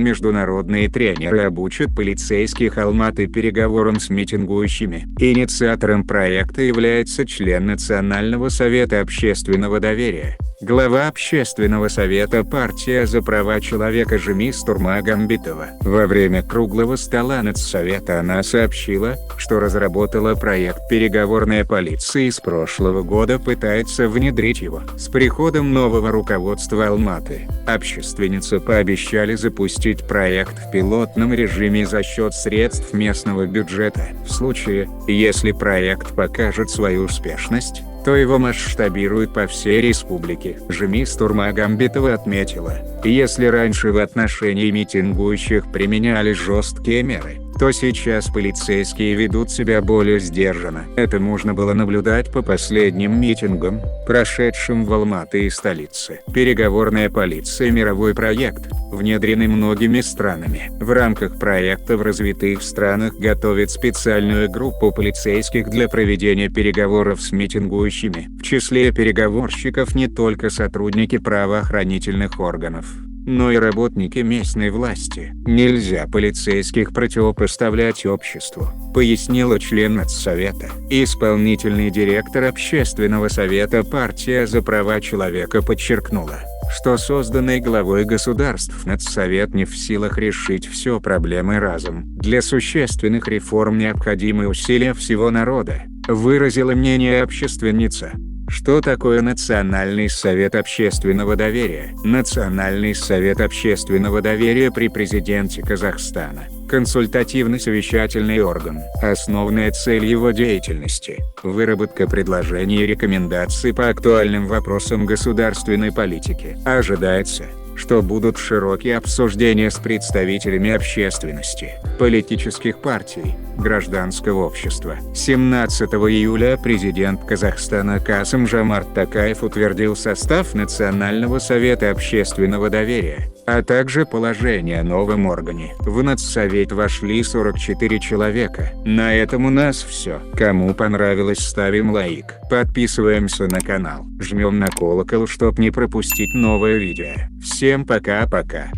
Международные тренеры обучат полицейских Алматы переговорам с митингующими. Инициатором проекта является член Национального совета общественного доверия, глава Общественного совета партия за права человека Жемис Турмагамбетова. Во время круглого стола Нацсовета она сообщила, что разработала проект переговорная полиция и с прошлого года пытается внедрить его. С приходом нового руководства Алматы, общественницы пообещали запустить проект в пилотном режиме за счет средств местного бюджета. В случае, если проект покажет свою успешность, то его масштабируют по всей республике. Жемис Турмагамбетова отметила, если раньше в отношении митингующих применялись жесткие меры, то сейчас полицейские ведут себя более сдержанно. Это можно было наблюдать по последним митингам, прошедшим в Алматы и столице. Переговорная полиция – мировой проект, внедренный многими странами. В рамках проекта в развитых странах готовят специальную группу полицейских для проведения переговоров с митингующими. В числе переговорщиков не только сотрудники правоохранительных органов, но и работники местной власти. Нельзя полицейских противопоставлять обществу, пояснила член Нацсовета. Исполнительный директор Общественного совета партия за права человека подчеркнула, что созданный главой государств Нацсовет не в силах решить все проблемы разом. Для существенных реформ необходимы усилия всего народа, выразила мнение общественница. Что такое Национальный совет общественного доверия? Национальный совет общественного доверия при президенте Казахстана – консультативно-совещательный орган. Основная цель его деятельности – выработка предложений и рекомендаций по актуальным вопросам государственной политики. Ожидается, что будут широкие обсуждения с представителями общественности, политических партий, гражданского общества. 17 июля президент Казахстана Касым-Жомарт Токаев утвердил состав Национального совета общественного доверия, а также положение о новом органе. В Нацсовет вошли 44 человека. На этом у нас все. Кому понравилось, ставим лайк, подписываемся на канал, жмем на колокол, чтоб не пропустить новое видео. Всем пока-пока.